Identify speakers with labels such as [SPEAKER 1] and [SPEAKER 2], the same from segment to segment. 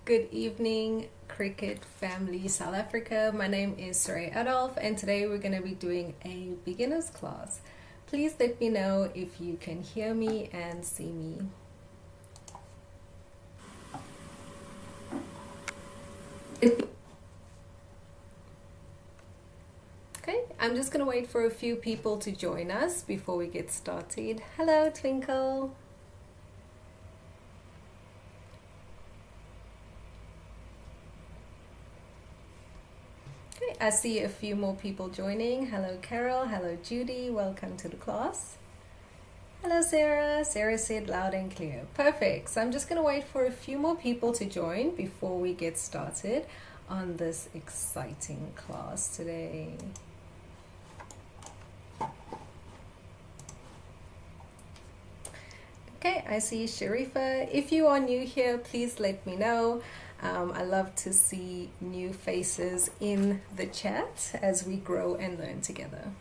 [SPEAKER 1] Good evening, Cricut family South Africa. My name is Soraya, and today we're going to be doing a beginner's class. Please let me know if you can hear me and see me. Okay, I'm just going to wait for a few people to join us before we get started. Hello, Twinkle. I see a few more people joining. Hello Carol, hello Judy, welcome to the class. Hello Sarah, Sarah said loud and clear. Perfect, so I'm just going to wait for a few more people to join before we get started on this exciting class today. Okay, I see Sharifa. If you are new here, please let me know. I love to see new faces in the chat as we grow and learn together.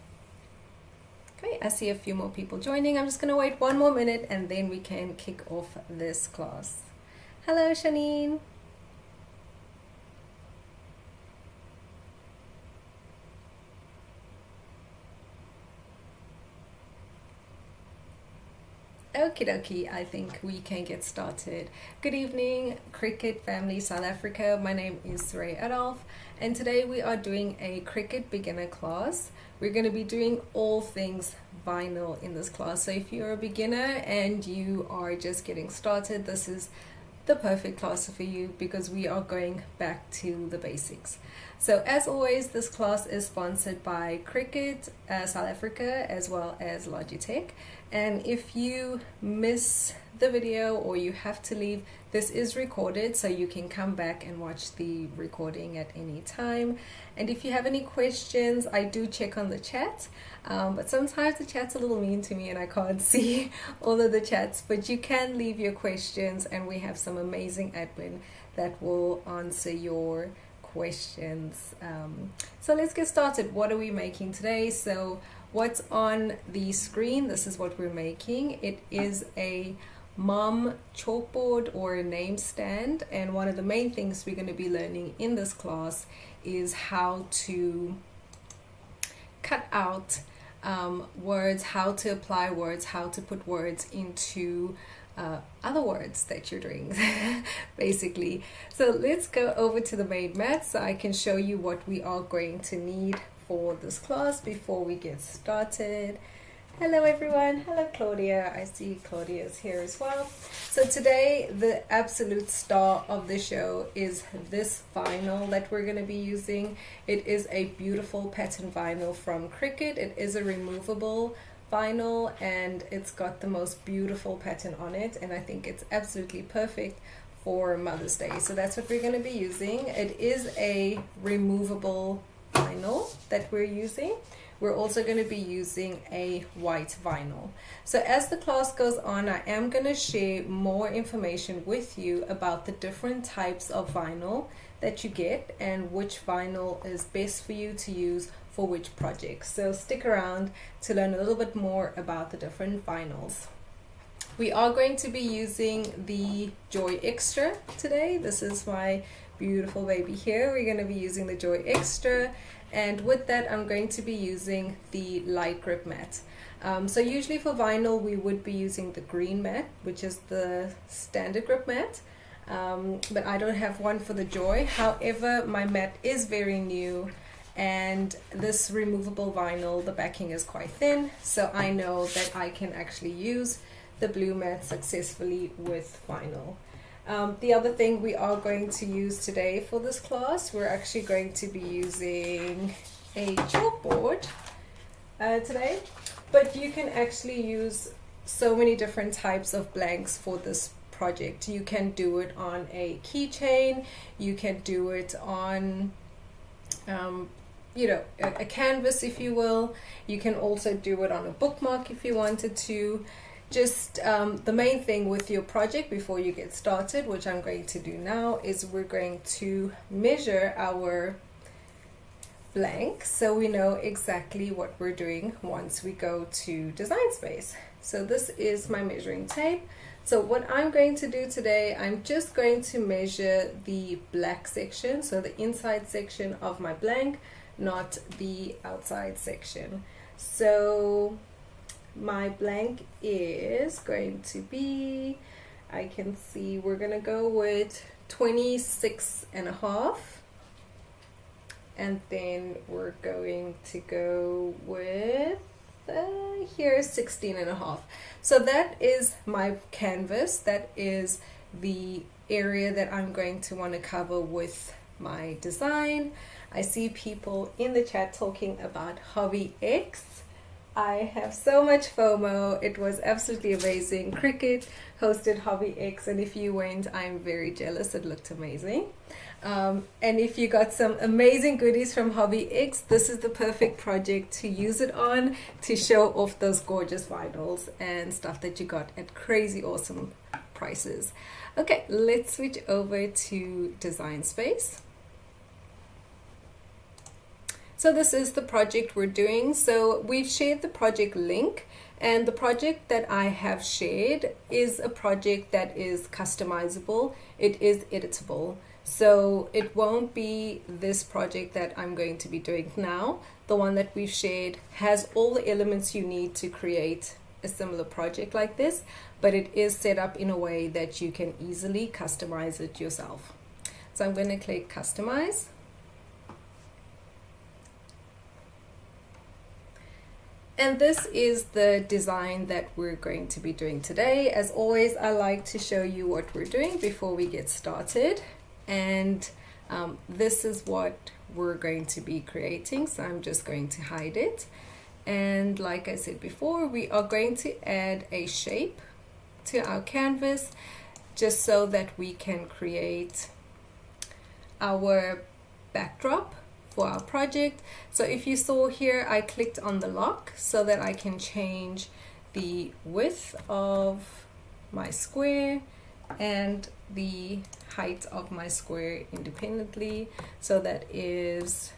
[SPEAKER 1] Okay, I see a few more people joining. I'm just going to wait one more minute and then we can kick off this class. Hello, Shanine. Okie dokie, I think we can get started. Good evening, Cricut family South Africa. My name is Soraya, and today we are doing a Cricut beginner class. We're going to be doing all things vinyl in this class. So if you're a beginner and you are just getting started, this is the perfect class for you because we are going back to the basics. So as always, this class is sponsored by Cricut South Africa as well as Logitech. And if you miss the video or you have to leave, this is recorded so you can come back and watch the recording at any time. And if you have any questions, I do check on the chat, but sometimes the chat's a little mean to me and I can't see all of the chats, but you can leave your questions and we have some amazing admin that will answer your questions. So let's get started. What are we making today? So what's on the screen, this is what we're making. It is a mom chalkboard or a name stand, and one of the main things we're going to be learning in this class is how to cut out words, how to apply words, how to put words into other words that you're doing basically. So let's go over to the main mat so I can show you what we are going to need for this class before we get started. Hello everyone. Hello Claudia. I see Claudia is here as well. So today the absolute star of the show is this vinyl that we're going to be using. It is a beautiful pattern vinyl from Cricut. It is a removable vinyl and it's got the most beautiful pattern on it, and I think it's absolutely perfect for Mother's Day. So that's what we're going to be using. It is a removable vinyl that we're using. We're also going to be using a white vinyl. So as the class goes on, I am going to share more information with you about the different types of vinyl that you get and which vinyl is best for you to use for which projects. So stick around to learn a little bit more about the different vinyls. We are going to be using the Joy Xtra today. This is my beautiful baby here. We're going to be using the Joy Xtra, and with that I'm going to be using the light grip mat. So usually for vinyl we would be using the green mat, which is the standard grip mat, but I don't have one for the Joy. However, my mat is very new, and this removable vinyl, the backing is quite thin, so I know that I can actually use the blue mat successfully with vinyl. The other thing we are going to use today for this class, we're actually going to be using a chalkboard today, but you can actually use so many different types of blanks for this project. You can do it on a keychain, you can do it on a canvas if you will. You can also do it on a bookmark if you wanted to. Just the main thing with your project before you get started, which I'm going to do now, is we're going to measure our blank so we know exactly what we're doing once we go to Design Space. So this is my measuring tape. So what I'm going to do today, I'm just going to measure the black section, so the inside section of my blank, not the outside section. So my blank is going to be, I can see we're gonna go with 26.5, and then we're going to go with here 16.5. So that is my canvas. That is the area that I'm going to want to cover with my design. I see people in the chat talking about Hobby X. I have so much FOMO. It was absolutely amazing. Cricut hosted Hobby X, and if you went, I'm very jealous. It looked amazing. And if you got some amazing goodies from Hobby X, this is the perfect project to use it on, to show off those gorgeous vinyls and stuff that you got at crazy awesome prices. Okay, let's switch over to Design Space. So this is the project we're doing. So we've shared the project link, and the project that I have shared is a project that is customizable. It is editable. So it won't be this project that I'm going to be doing now. The one that we've shared has all the elements you need to create a similar project like this, but it is set up in a way that you can easily customize it yourself. So I'm going to click Customize. And this is the design that we're going to be doing today. As always, I like to show you what we're doing before we get started. And this is what we're going to be creating, so I'm just going to hide it. And like I said before, we are going to add a shape to our canvas just so that we can create our backdrop for our project. So if you saw here, I clicked on the lock so that I can change the width of my square and the height of my square independently. So that is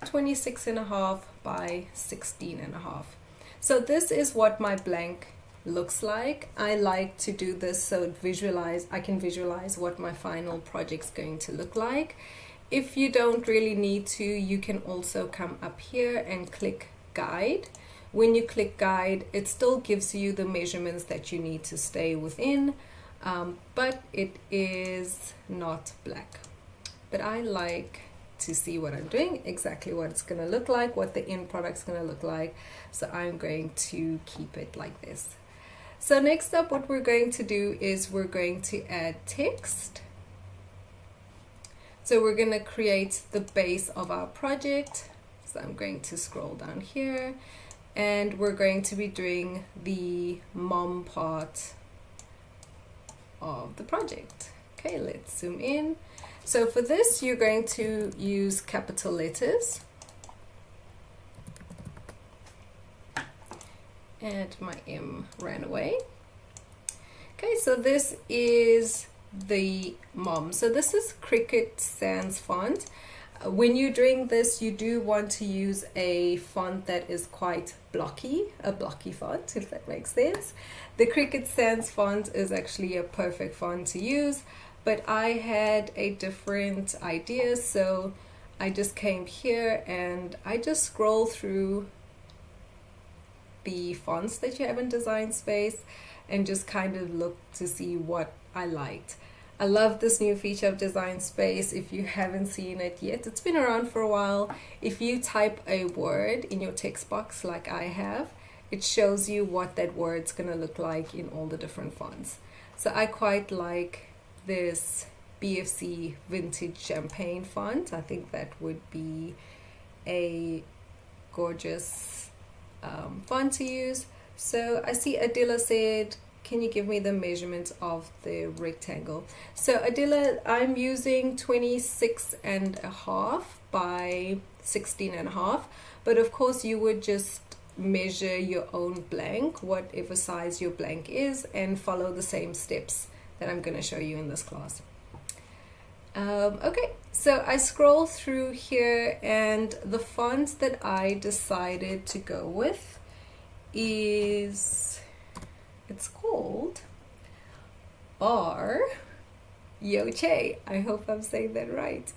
[SPEAKER 1] 26.5 by 16.5. So this is what my blank looks like. I like to do this so I can visualize what my final project's going to look like. If you don't really need to, you can also come up here and click Guide. When you click Guide, it still gives you the measurements that you need to stay within. But it is not black. But I like to see what I'm doing, exactly what it's going to look like, what the end product's going to look like. So I'm going to keep it like this. So next up, what we're going to do is we're going to add text. So we're going to create the base of our project. So I'm going to scroll down here, and we're going to be doing the mom part of the project. Okay, let's zoom in. So for this, you're going to use capital letters. And my M ran away. Okay, so this is the mom. So this is Cricut Sans font. When you're doing this, you do want to use a font that is quite blocky, a blocky font, if that makes sense. The Cricut Sans font is actually a perfect font to use, but I had a different idea, so I just came here and I just scroll through the fonts that you have in Design Space and just kind of look to see what I liked. I love this new feature of Design Space. If you haven't seen it yet, it's been around for a while. If you type a word in your text box like I have, it shows you what that word's gonna look like in all the different fonts. So I quite like this BFC Vintage Champagne font. I think that would be a gorgeous font to use. So I see Adila said, can you give me the measurement of the rectangle? So Adila, I'm using 26.5 by 16.5, but of course you would just measure your own blank, whatever size your blank is, and follow the same steps that I'm going to show you in this class. Okay, so I scroll through here, and the font that I decided to go with is, it's called are Yoche. I hope I'm saying that right.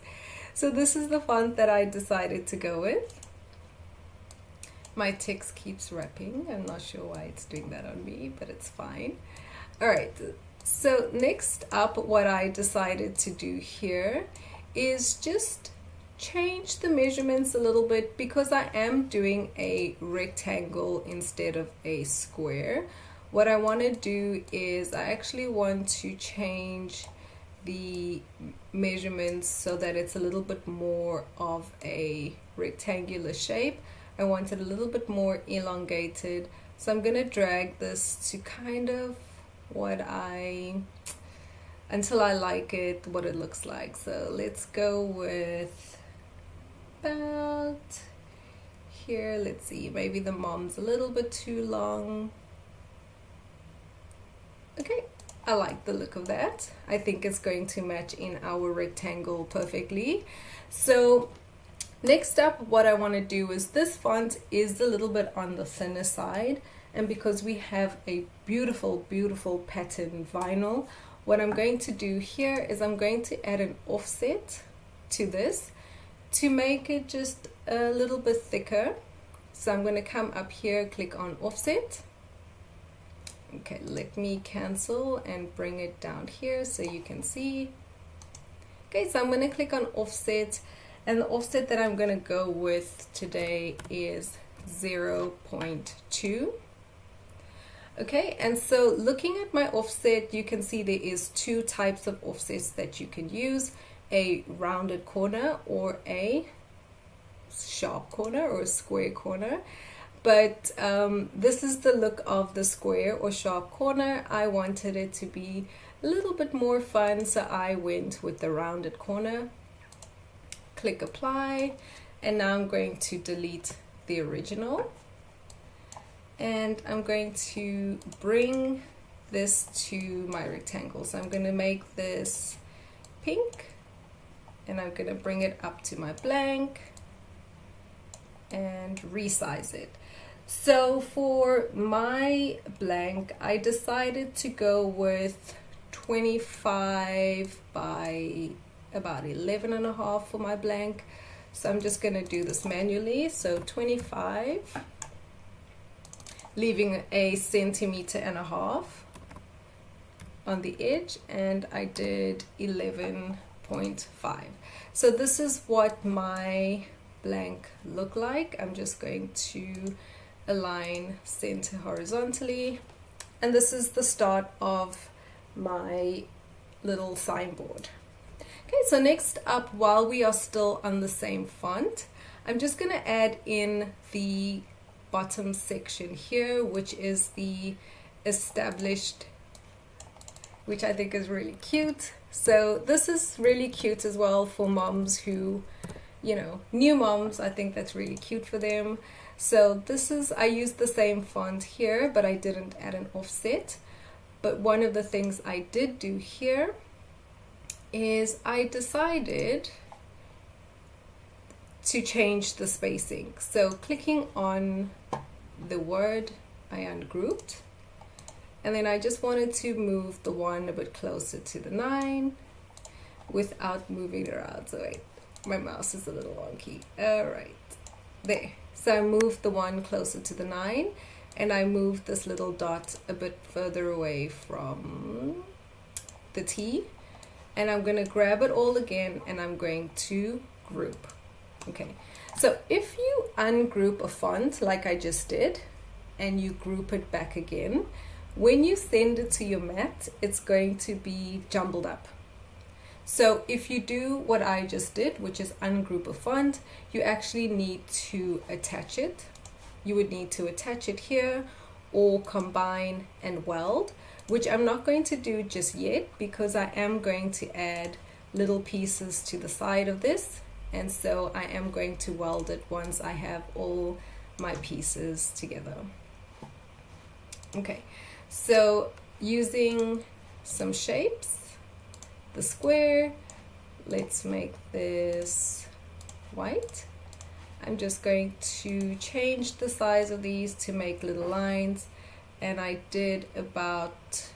[SPEAKER 1] So this is the font that I decided to go with. My text keeps wrapping. I'm not sure why it's doing that on me, but it's fine. All right, so next up, what I decided to do here is just change the measurements a little bit, because I am doing a rectangle instead of a square. What I want to do is I actually want to change the measurements so that it's a little bit more of a rectangular shape. I want it a little bit more elongated, so I'm gonna drag this to kind of until I like it, what it looks like. So let's go with about here. Let's see, maybe the mom's a little bit too long. Okay, I like the look of that. I think it's going to match in our rectangle perfectly. So next up, what I want to do is, this font is a little bit on the thinner side, and because we have a beautiful, beautiful pattern vinyl, what I'm going to do here is I'm going to add an offset to this to make it just a little bit thicker. So I'm going to come up here, click on offset. Okay, let me cancel and bring it down here so you can see. Okay, so I'm going to click on offset, and the offset that I'm going to go with today is 0.2. Okay, and so looking at my offset, you can see there is two types of offsets that you can use: a rounded corner or a sharp corner or a square corner. But this is the look of the square or sharp corner. I wanted it to be a little bit more fun, so I went with the rounded corner. Click apply, and now I'm going to delete the original, and I'm going to bring this to my rectangle. So I'm going to make this pink, and I'm going to bring it up to my blank and resize it. So for my blank, I decided to go with 25 by about 11.5 for my blank. So I'm just going to do this manually. So 25, leaving 1.5 centimeters on the edge, and I did 11.5. So this is what my blank look like. I'm just going to align center horizontally, and this is the start of my little signboard. Okay, so next up, while we are still on the same font, I'm just going to add in the bottom section here, which is the established, which I think is really cute. So this is really cute as well for moms who, you know, new moms. I think that's really cute for them. So this is, I used the same font here, but I didn't add an offset. But one of the things I did do here is I decided to change the spacing. So clicking on the word, I ungrouped, and then I just wanted to move the one a bit closer to the 9 without moving it around. So wait, my mouse is a little wonky. All right, there. So I moved the one closer to the 9, and I moved this little dot a bit further away from the T, and I'm going to grab it all again, and I'm going to group. Okay, so if you ungroup a font like I just did, and you group it back again, when you send it to your mat, it's going to be jumbled up. So if you do what I just did, which is ungroup a font, you actually need to attach it. You would need to attach it here, or combine and weld, which I'm not going to do just yet, because I am going to add little pieces to the side of this, and so I am going to weld it once I have all my pieces together. Okay, so using some shapes, the square, let's make this white. I'm just going to change the size of these to make little lines, and I did about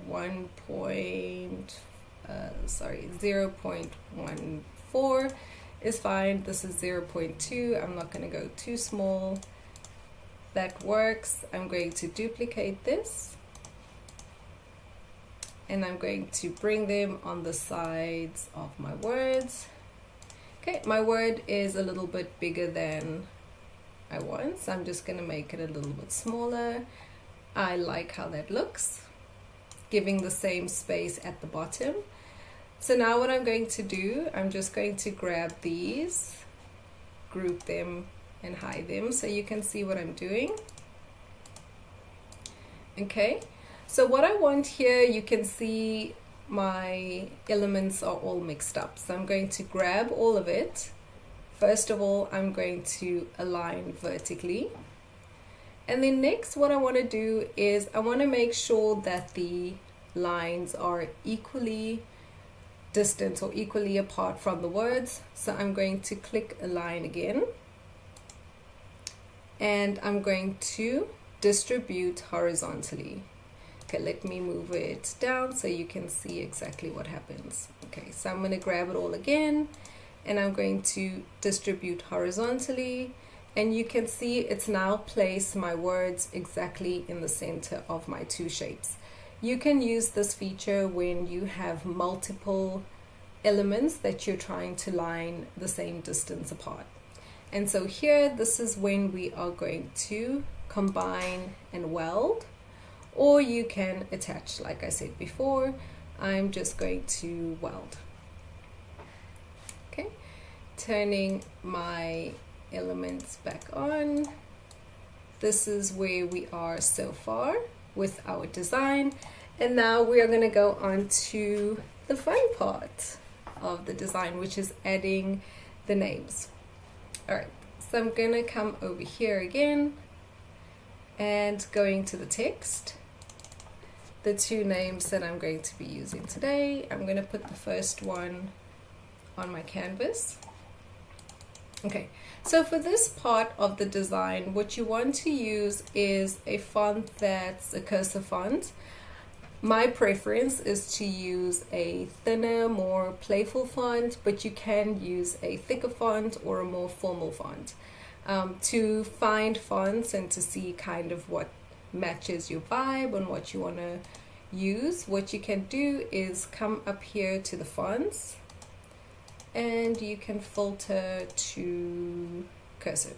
[SPEAKER 1] 0.14 is fine. This is 0.2. I'm not going to go too small. That works. I'm going to duplicate this, and I'm going to bring them on the sides of my words. Okay, my word is a little bit bigger than I want, so I'm just going to make it a little bit smaller. I like how that looks, giving the same space at the bottom. So now what I'm going to do, I'm just going to grab these, group them and hide them so you can see what I'm doing. Okay, so what I want here, you can see my elements are all mixed up. So I'm going to grab all of it. First of all, I'm going to align vertically. And then next, what I want to do is I want to make sure that the lines are equally distant or equally apart from the words. So I'm going to click align again. And I'm going to distribute horizontally. Okay, let me move it down so you can see exactly what happens. Okay, so I'm going to grab it all again, and I'm going to distribute horizontally, and you can see it's now placed my words exactly in the center of my two shapes. You can use this feature when you have multiple elements that you're trying to line the same distance apart. And so here, this is when we are going to combine and weld, or you can attach. Like I said before, I'm just going to weld. Okay, turning my elements back on. This is where we are so far with our design, and now we are going to go on to the fun part of the design, which is adding the names. Alright, so I'm going to come over here again and going to the text. The two names that I'm going to be using today, I'm going to put the first one on my canvas. Okay, so for this part of the design, what you want to use is a font that's a cursor font. My preference is to use a thinner, more playful font, but you can use a thicker font or a more formal font. To find fonts and to see kind of what matches your vibe and what you want to use, what you can do is come up here to the fonts, and you can filter to cursive.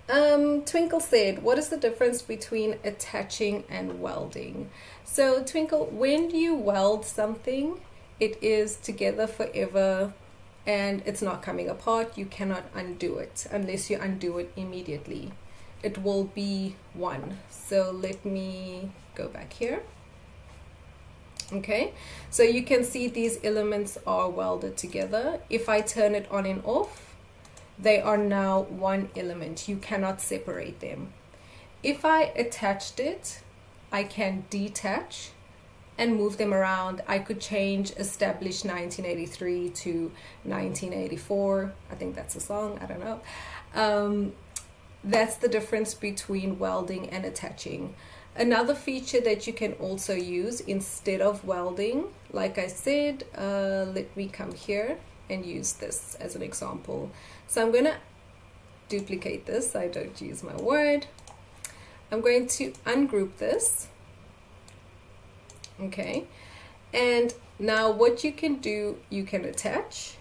[SPEAKER 1] Twinkle said, what is the difference between attaching and welding? So Twinkle, when you weld something, it is together forever and it's not coming apart. You cannot undo it unless you undo it immediately. It will be one. So let me go back here. Okay, so you can see these elements are welded together. If I turn it on and off, they are now one element. You cannot separate them. If I attached it, I can detach and move them around. I could change established 1983 to 1984. I think that's a song, I don't know. That's the difference between welding and attaching. Another feature that you can also use instead of welding, like I said, let me come here and use this as an example. So I'm going to duplicate this so I don't use my word. I'm going to ungroup this. Okay, and now what you can do, you can attach.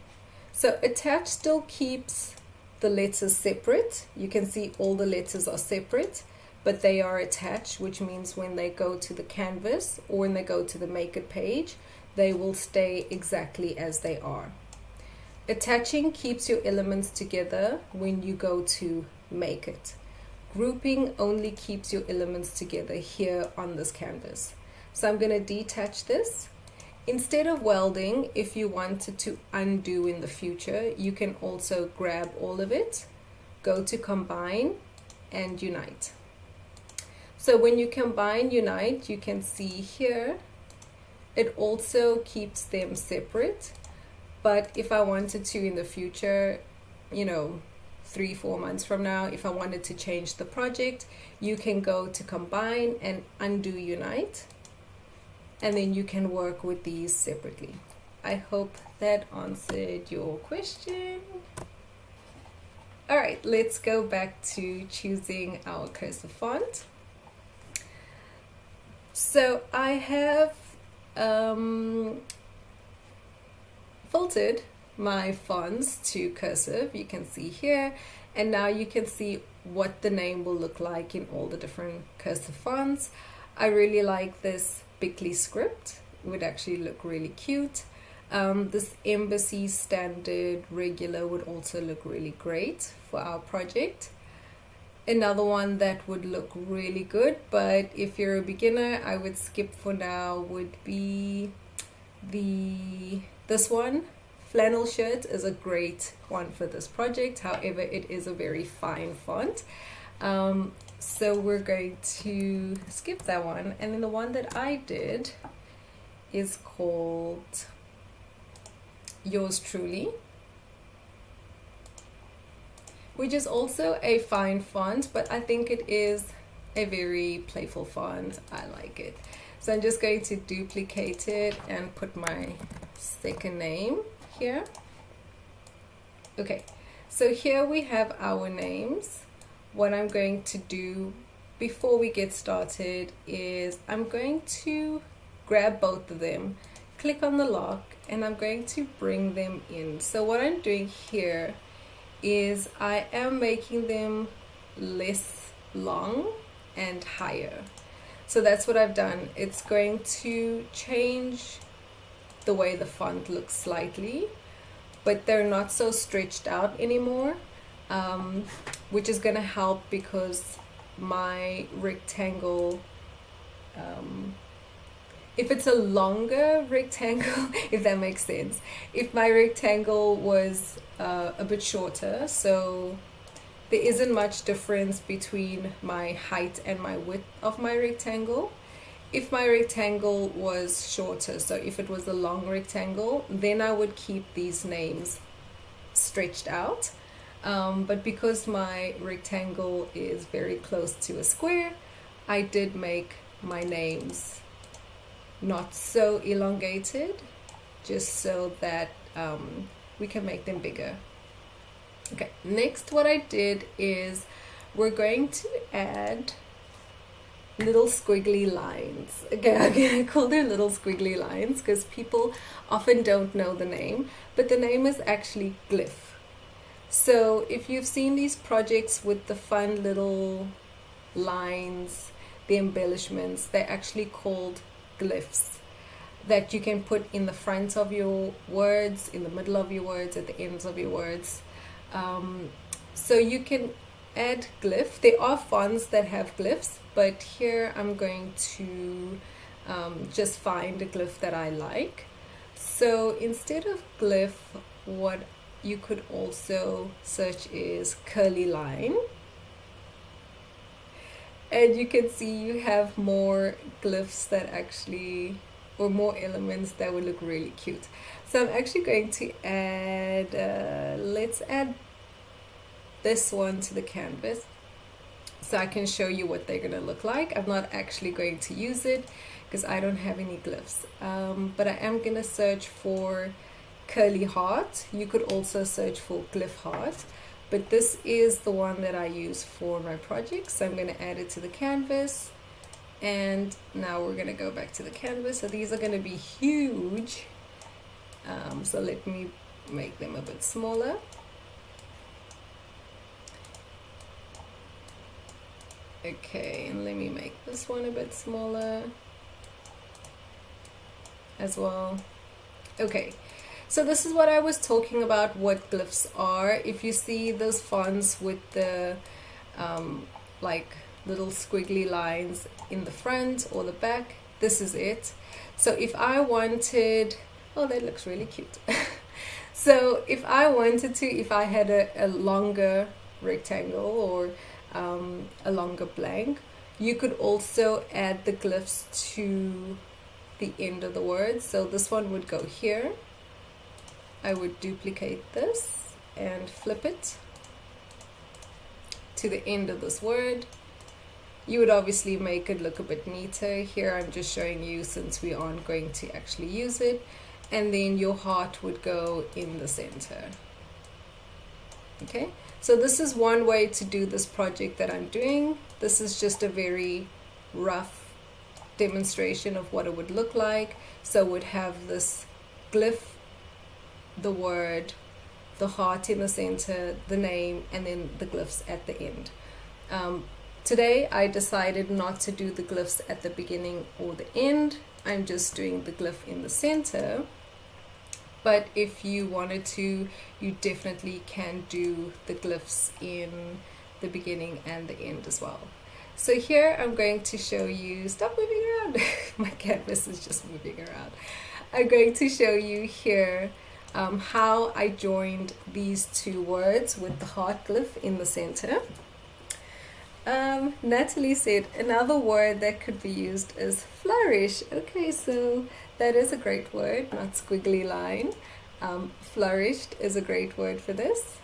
[SPEAKER 1] So attach still keeps the letters separate. You can see all the letters are separate, but they are attached, which means when they go to the canvas or when they go to the make it page, they will stay exactly as they are. Attaching keeps your elements together when you go to make it. Grouping only keeps your elements together here on this canvas. So I'm going to detach this. Instead of welding, if you wanted to undo in the future, you can also grab all of it, go to combine and unite. So when you combine, unite, you can see here, it also keeps them separate. But if I wanted to in the future, you know, 3-4 months from now, if I wanted to change the project, you can go to combine and undo unite, and then you can work with these separately. I hope that answered your question. All right, let's go back to choosing our cursive font. So I have filtered my fonts to cursive, you can see here, and now you can see what the name will look like in all the different cursive fonts. I really like this Bickley script, it would actually look really cute. This Embassy Standard Regular would also look really great for our project. Another one that would look really good, but if you're a beginner, I would skip for now, would be this one. Flannel shirt is a great one for this project, however it is a very fine font, so we're going to skip that one. And then the one that I did is called Yours Truly, which is also a fine font, but I think it is a very playful font. I like it. So I'm just going to duplicate it and put my second name here. Okay, so here we have our names. What I'm going to do before we get started is I'm going to grab both of them, click on the lock, and I'm going to bring them in. So what I'm doing here is I am making them less long and higher. So that's what I've done. It's going to change the way the font looks slightly, but they're not so stretched out anymore, which is going to help because my rectangle, if it's a longer rectangle, if that makes sense, if my rectangle was a bit shorter, so there isn't much difference between my height and my width of my rectangle. If my rectangle was shorter, so if it was a long rectangle, then I would keep these names stretched out. But because my rectangle is very close to a square, I did make my names not so elongated, just so that we can make them bigger. Okay, next what I did is we're going to add little squiggly lines. Okay, I call them little squiggly lines because people often don't know the name, but the name is actually glyph. So if you've seen these projects with the fun little lines, the embellishments, they're actually called glyphs that you can put in the front of your words, in the middle of your words, at the ends of your words. So you can add glyph. There are fonts that have glyphs, but here I'm going to just find a glyph that I like. So instead of glyph, what you could also search is curly line. And you can see you have more glyphs that actually, or more elements that would look really cute. So I'm actually going to add, let's add this one to the canvas so I can show you what they're going to look like. I'm not actually going to use it because I don't have any glyphs, but I am going to search for curly heart. You could also search for glyph heart, but this is the one that I use for my project, so I'm going to add it to the canvas. And now we're going to go back to the canvas. So these are going to be huge, so let me make them a bit smaller. Okay, and let me make this one a bit smaller as well. Okay, so this is what I was talking about, what glyphs are. If you see those fonts with the like little squiggly lines in the front or the back, this is it. So if I wanted, oh, that looks really cute. So if I wanted to, if I had a longer rectangle or a longer blank, you could also add the glyphs to the end of the word. So this one would go here. I would duplicate this and flip it, to the end of this word. You would obviously make it look a bit neater. Here I'm just showing you since we aren't going to actually use it. And then your heart would go in the center. Okay, so this is one way to do this project that I'm doing. This is just a very rough demonstration of what it would look like. So it would have this glyph, the word, the heart in the center, the name, and then the glyphs at the end. Today I decided not to do the glyphs at the beginning or the end. I'm just doing the glyph in the center. But if you wanted to, you definitely can do the glyphs in the beginning and the end as well. So here I'm going to show you, stop moving around, my canvas is just moving around. I'm going to show you here how I joined these two words with the heart glyph in the center. Natalie said another word that could be used is flourish. Okay, so that is a great word, not squiggly line. Flourished is a great word for this.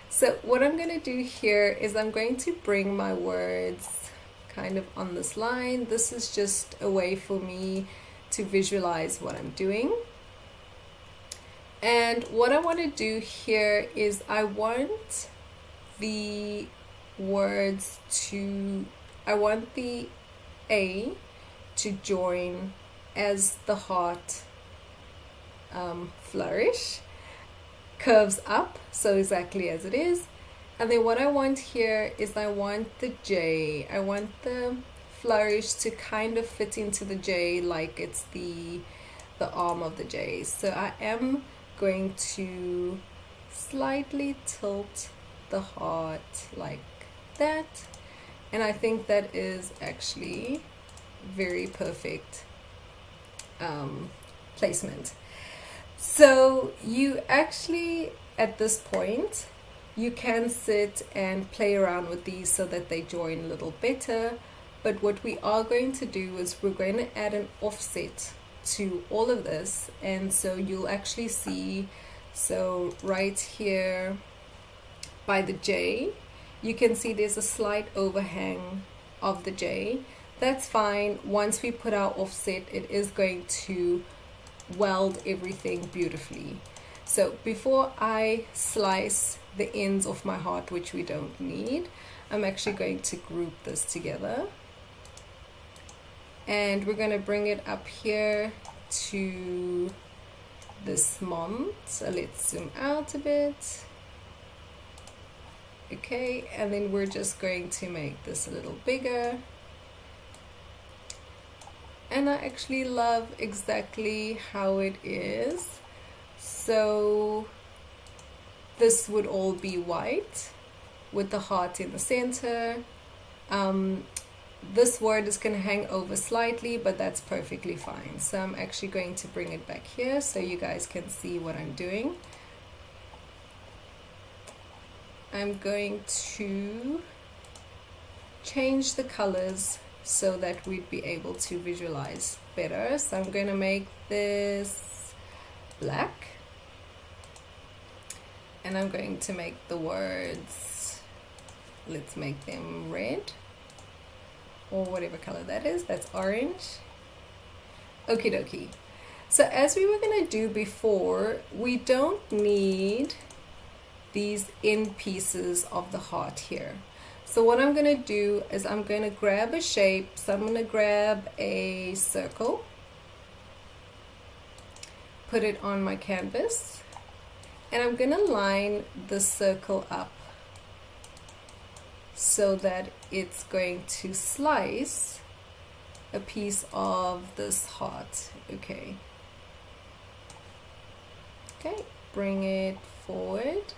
[SPEAKER 1] So what I'm going to do here is I'm going to bring my words kind of on this line. This is just a way for me to visualize what I'm doing. And what I want to do here is I want the words to, I want the A to join as the heart flourish, curves up, so exactly as it is. And then what I want here is I want the J, I want the flourish to kind of fit into the J like it's the arm of the J. So I am going to slightly tilt the heart like that, and I think that is actually very perfect placement. So you actually, at this point, you can sit and play around with these so that they join a little better. But what we are going to do is we're going to add an offset to all of this, and so you'll actually see, so right here by the J, you can see there's a slight overhang of the J. That's fine. Once we put our offset, it is going to weld everything beautifully. So before I slice the ends of my heart, which we don't need, I'm actually going to group this together. And we're going to bring it up here to this mom. So let's zoom out a bit. Okay, and then we're just going to make this a little bigger. And I actually love exactly how it is. So this would all be white with the heart in the center. This word is going to hang over slightly, but that's perfectly fine. So I'm actually going to bring it back here so you guys can see what I'm doing. I'm going to change the colors so that we'd be able to visualize better. So I'm going to make this black, and I'm going to make the words, let's make them red, or whatever color that is, that's orange. Okie dokie. So as we were going to do before, we don't need these end pieces of the heart here. So what I'm going to do is I'm going to grab a shape. So I'm going to grab a circle, put it on my canvas, and I'm going to line the circle up so that it's going to slice a piece of this heart. Okay, bring it forward.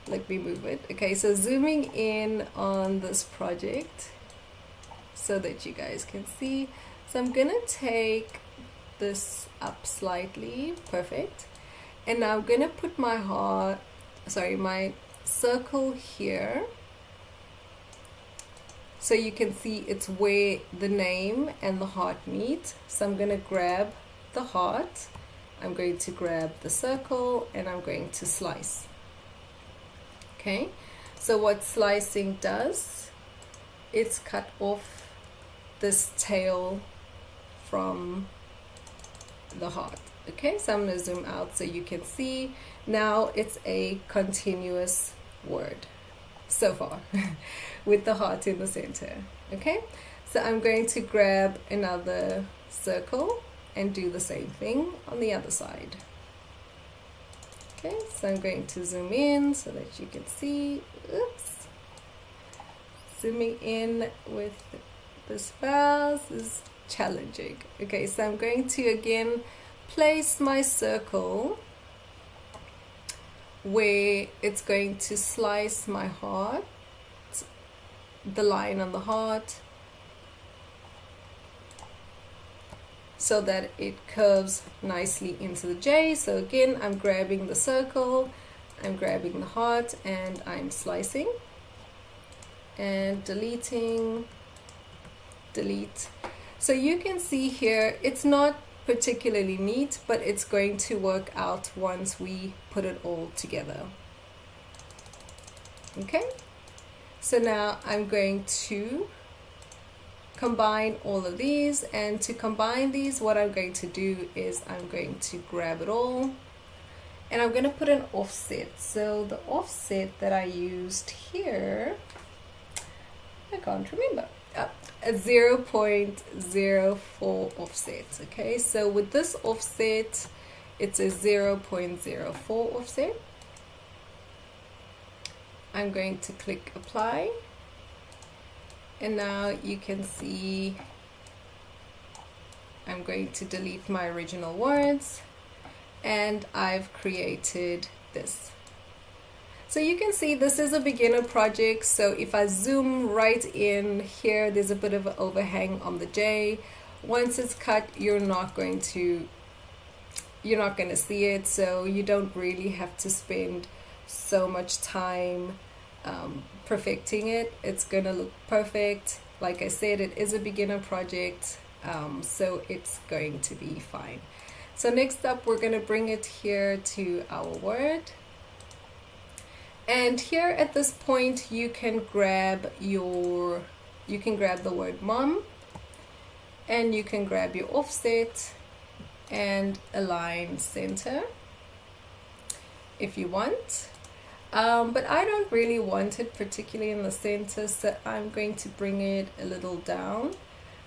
[SPEAKER 1] Let me move it. Okay, so zooming in on this project so that you guys can see. So I'm gonna take this up slightly, perfect. And now I'm gonna put my my circle here. So you can see it's where the name and the heart meet. So I'm gonna grab the heart, I'm going to grab the circle, and I'm going to slice. Okay, So what slicing does, it's cut off this tail from the heart. Okay, so I'm going to zoom out so you can see. Now it's a continuous word so far with the heart in the center. Okay, so I'm going to grab another circle and do the same thing on the other side. Okay, so I'm going to zoom in so that you can see. Oops. Zooming in with this mouse is challenging. Okay, so I'm going to again place my circle where it's going to slice my heart, the line on the heart, so that it curves nicely into the J. So again, I'm grabbing the circle, I'm grabbing the heart, and I'm slicing and deleting, delete. So you can see here, it's not particularly neat, but it's going to work out once we put it all together. Okay, so now I'm going to combine all of these, and to combine these, what I'm going to do is I'm going to grab it all and I'm going to put an offset. So the offset that I used here, I can't remember, a 0.04 offset. Okay, so with this offset, it's a 0.04 offset. I'm going to click apply, and now you can see I'm going to delete my original words, and I've created this. So you can see this is a beginner project. So if I zoom right in here, there's a bit of an overhang on the J. Once it's cut, you're not going to see it. So you don't really have to spend so much time perfecting it. It's gonna look perfect. Like I said, it is a beginner project, so it's going to be fine. So next up, we're gonna bring it here to our word. And here at this point, you can grab the word mom, and you can grab your offset and align center if you want. But I don't really want it particularly in the center, so I'm going to bring it a little down.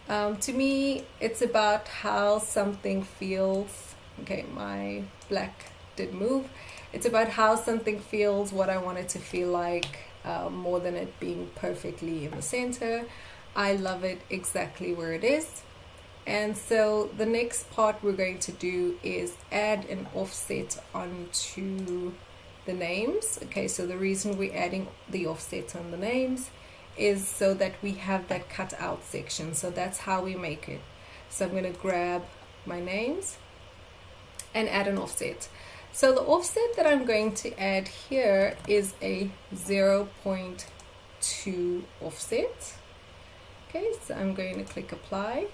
[SPEAKER 1] To me, it's about how something feels. Okay, my black did move. It's about how something feels, what I want it to feel like, more than it being perfectly in the center. I love it exactly where it is. And so the next part we're going to do is add an offset onto the names. Okay, so the reason we're adding the offset on the names is so that we have that cut out section. So that's how we make it. So I'm going to grab my names and add an offset. So the offset that I'm going to add here is a 0.2 offset. Okay, so I'm going to click apply,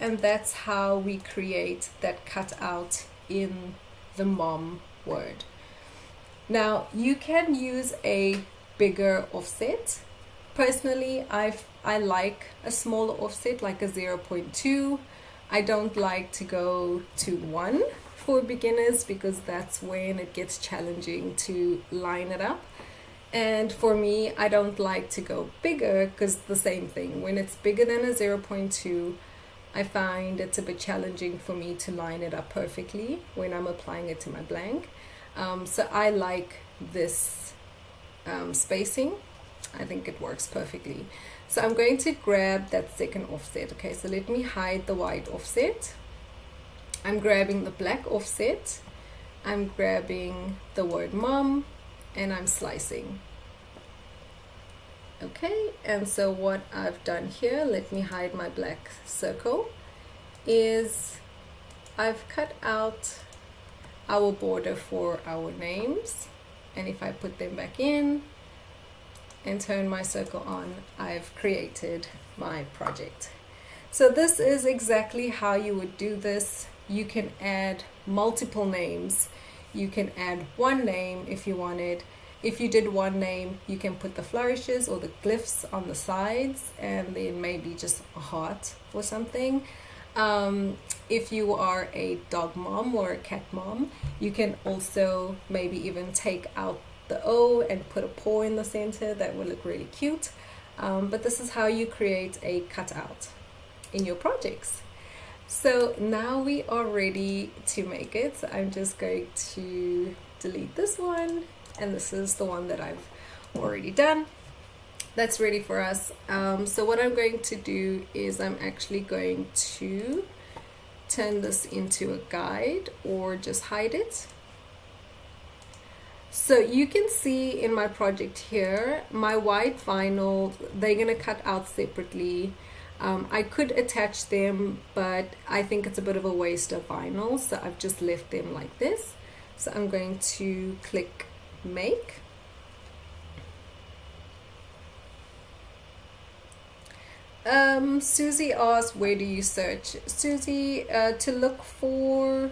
[SPEAKER 1] and that's how we create that cutout in the mom word. Now you can use a bigger offset. Personally, I like a smaller offset, like a 0.2. I don't like to go to 1 for beginners, because that's when it gets challenging to line it up. And for me, I don't like to go bigger, because the same thing, when it's bigger than a 0.2, I find it's a bit challenging for me to line it up perfectly when I'm applying it to my blank. So I like this spacing. I think it works perfectly. So I'm going to grab that second offset. Okay, so let me hide the white offset. I'm grabbing the black offset, I'm grabbing the word mom, and I'm slicing. Okay, and so what I've done here, let me hide my black circle, is I've cut out our border for our names, and if I put them back in and turn my circle on, I've created my project. So this is exactly how you would do this. You can add multiple names. You can add one name if you wanted, if you did one name, you can put the flourishes or the glyphs on the sides, and then maybe just a heart or something. If you are a dog mom or a cat mom, you can also maybe even take out the O and put a paw in the center. That would look really cute. But this is how you create a cutout in your projects. So now we are ready to make it. So I'm just going to delete this one, and this is the one that I've already done. That's ready for us. So what I'm going to do is I'm actually going to turn this into a guide or just hide it. So you can see in my project here, my white vinyl, they're gonna cut out separately. I could attach them, but I think it's a bit of a waste of vinyl, so I've just left them like this. So I'm going to click make. Susie asked, where do you search? Susie, to look for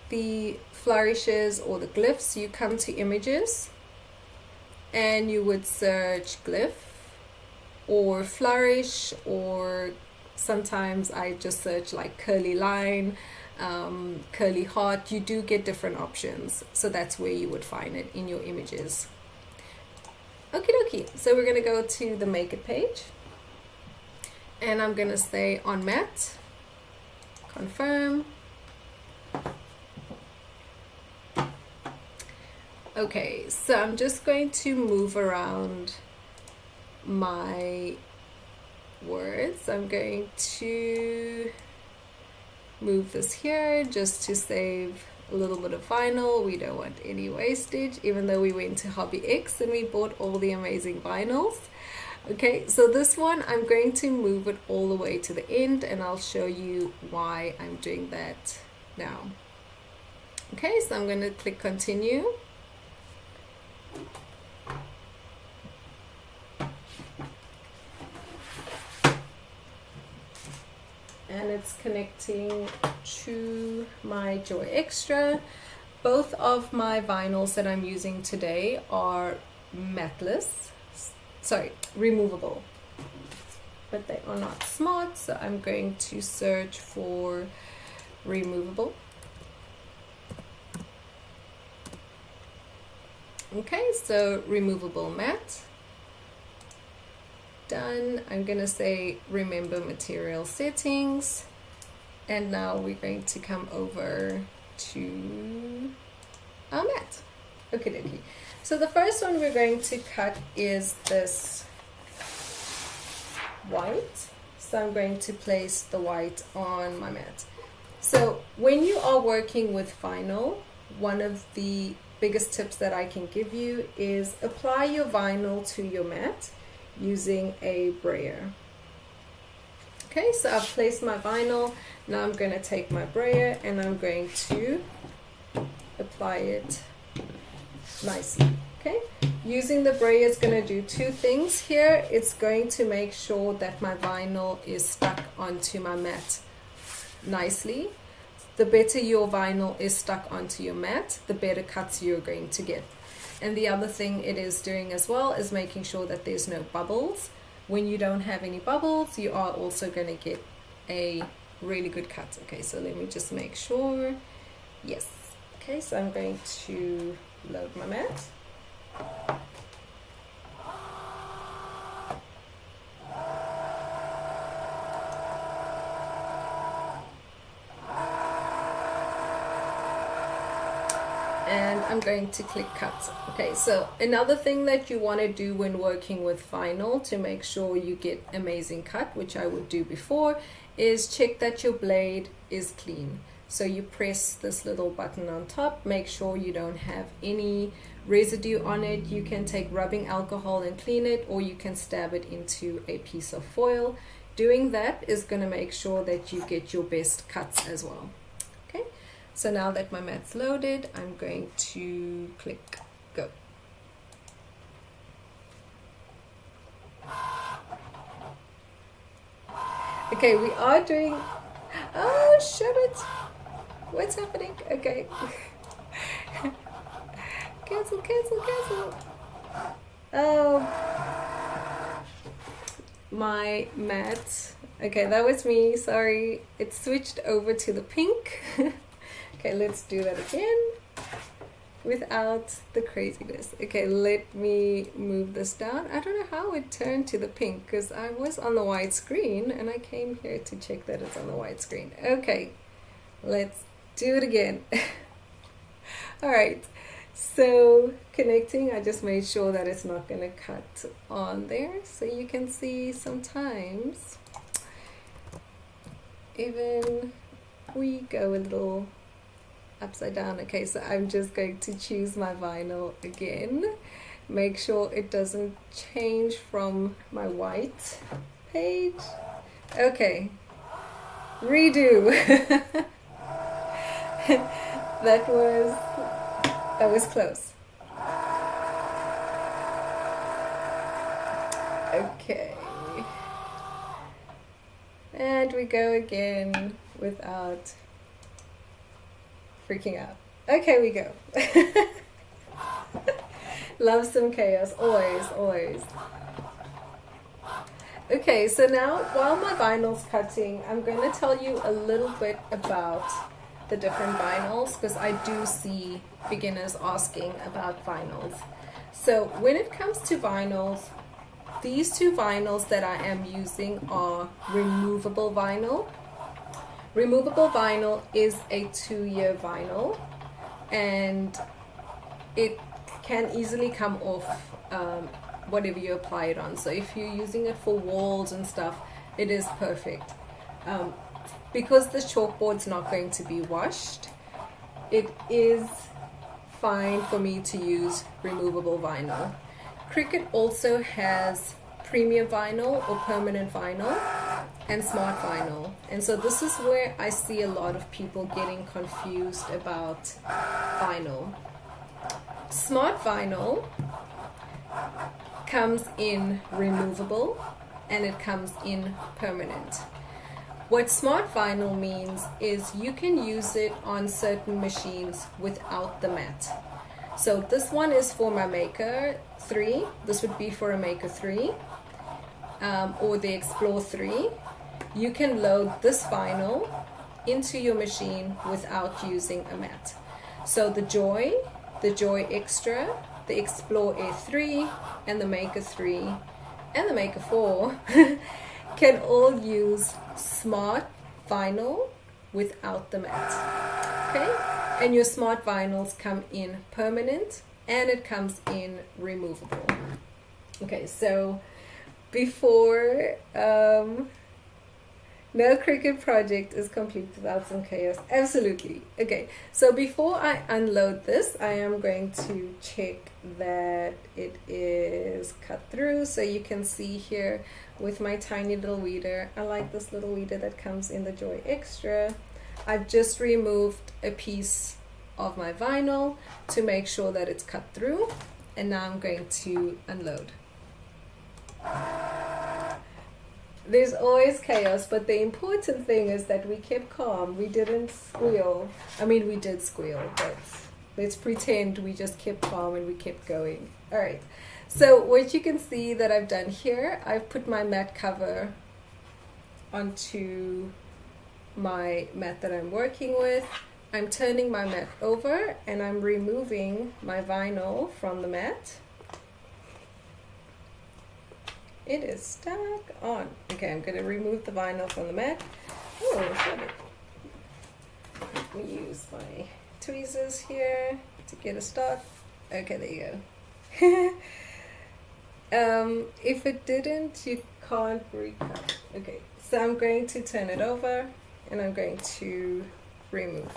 [SPEAKER 1] the flourishes or the glyphs, you come to images and you would search glyph or flourish, or sometimes I just search like curly line, curly heart. You do get different options, so that's where you would find it in your images. Okie dokie, so we're gonna go to the make it page, and I'm gonna say on matte, confirm. Okay, so I'm just going to move around my words. I'm going to move this here just to save a little bit of vinyl. We don't want any wastage, even though we went to Hobby X and we bought all the amazing vinyls. Okay, so this one I'm going to move it all the way to the end, and I'll show you why I'm doing that now. Okay, so I'm going to click continue. And it's connecting to my Joy Xtra. Both of my vinyls that I'm using today are removable, but they are not smart, so I'm going to search for removable. Okay, so removable matte. Done. I'm gonna say remember material settings, and now we're going to come over to our matte. Okay, so the first one we're going to cut is this white. So I'm going to place the white on my matte. So when you are working with vinyl, one of the biggest tips that I can give you is apply your vinyl to your matte using a brayer. Okay, so I've placed my vinyl. Now I'm going to take my brayer and I'm going to apply it nicely. Okay, using the brayer is going to do two things here. It's going to make sure that my vinyl is stuck onto my matte nicely. The better your vinyl is stuck onto your matte, the better cuts you're going to get. And the other thing it is doing as well is making sure that there's no bubbles. When you don't have any bubbles, you are also going to get a really good cut. Okay, so let me just make sure. Yes. Okay, so I'm going to load my matte. And I'm going to click cut. Okay, so another thing that you want to do when working with vinyl to make sure you get amazing cut, which I would do before, is check that your blade is clean. So you press this little button on top, make sure you don't have any residue on it. You can take rubbing alcohol and clean it, or you can stab it into a piece of foil. Doing that is going to make sure that you get your best cuts as well. Okay. So now that my matte's loaded, I'm going to click go. Okay, we are doing, oh, shut it. What's happening? Okay. Cancel. Oh, my mat. Okay, that was me, sorry. It switched over to the pink. Okay, let's do that again without the craziness. Okay, let me move this down. I don't know how it turned to the pink because I was on the white screen and I came here to check that it's on the white screen. Okay, let's do it again. All right, so connecting, I just made sure that it's not going to cut on there. So you can see sometimes even we go a little upside down. Okay, so I'm just going to choose my vinyl again. Make sure it doesn't change from my white page. Okay, redo. That was close. Okay, and we go again without freaking out. Okay, we go. Love some chaos, always. Okay, so now while my vinyl's cutting, I'm going to tell you a little bit about the different vinyls because I do see beginners asking about vinyls. So when it comes to vinyls, these two vinyls that I am using are removable vinyl. Removable vinyl is a 2-year vinyl and it can easily come off whatever you apply it on. So if you're using it for walls and stuff, it is perfect. Because the chalkboard's not going to be washed, it is fine for me to use removable vinyl. Cricut also has premium vinyl or permanent vinyl and smart vinyl, and so this is where I see a lot of people getting confused about vinyl. Smart vinyl comes in removable and it comes in permanent. What smart vinyl means is you can use it on certain machines without the mat. So this one is for my Maker 3. This would be for a Maker 3 or the Explore 3. You can load this vinyl into your machine without using a mat. So the Joy Xtra, the Explore A3, and the Maker 3, and the Maker 4 can all use smart vinyl without the mat. Okay? And your smart vinyls come in permanent and it comes in removable. Okay, so before no Cricut project is complete without some chaos. Absolutely. Okay, so before I unload this, I am going to check that it is cut through. So you can see here with my tiny little weeder, I like this little weeder that comes in the Joy Xtra. I've just removed a piece of my vinyl to make sure that it's cut through. And now I'm going to unload. There's always chaos, but the important thing is that we kept calm. We didn't squeal. I mean, we did squeal, but let's pretend we just kept calm and we kept going. All right. So what you can see that I've done here, I've put my mat cover onto my mat that I'm working with. I'm turning my mat over and I'm removing my vinyl from the mat. It is stuck on. Okay, I'm going to remove the vinyl from the mat. Oh, sorry. Let me use my tweezers here to get a start. Okay, there you go. If it didn't, you can't recut. Okay, so I'm going to turn it over and I'm going to remove.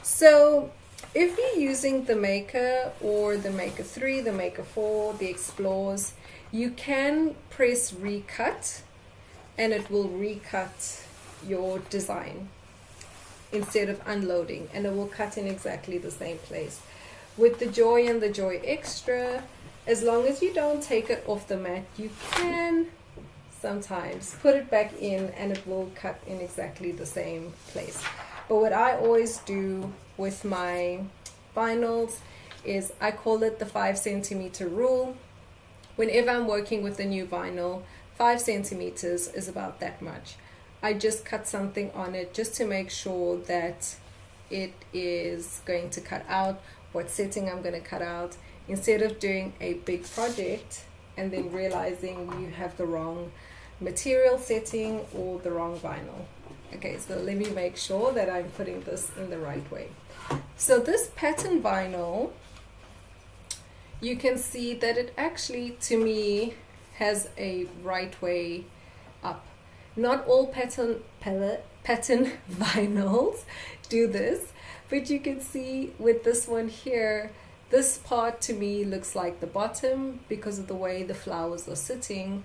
[SPEAKER 1] So if you're using the Maker or the Maker 3, the Maker 4, the Explores, you can press recut and it will recut your design instead of unloading, and it will cut in exactly the same place. With the Joy and the Joy Xtra, as long as you don't take it off the mat, you can sometimes put it back in and it will cut in exactly the same place. But what I always do with my vinyls is I call it the 5 centimeter rule. whenever I'm working with a new vinyl, 5 centimeters is about that much. I just cut something on it just to make sure that it is going to cut out, what setting I'm going to cut out, instead of doing a big project and then realizing you have the wrong material setting or the wrong vinyl. Okay, so let me make sure that I'm putting this in the right way. So this pattern vinyl, you can see that it actually, to me, has a right way up. Not all pattern vinyls do this, but you can see with this one here, this part to me looks like the bottom because of the way the flowers are sitting.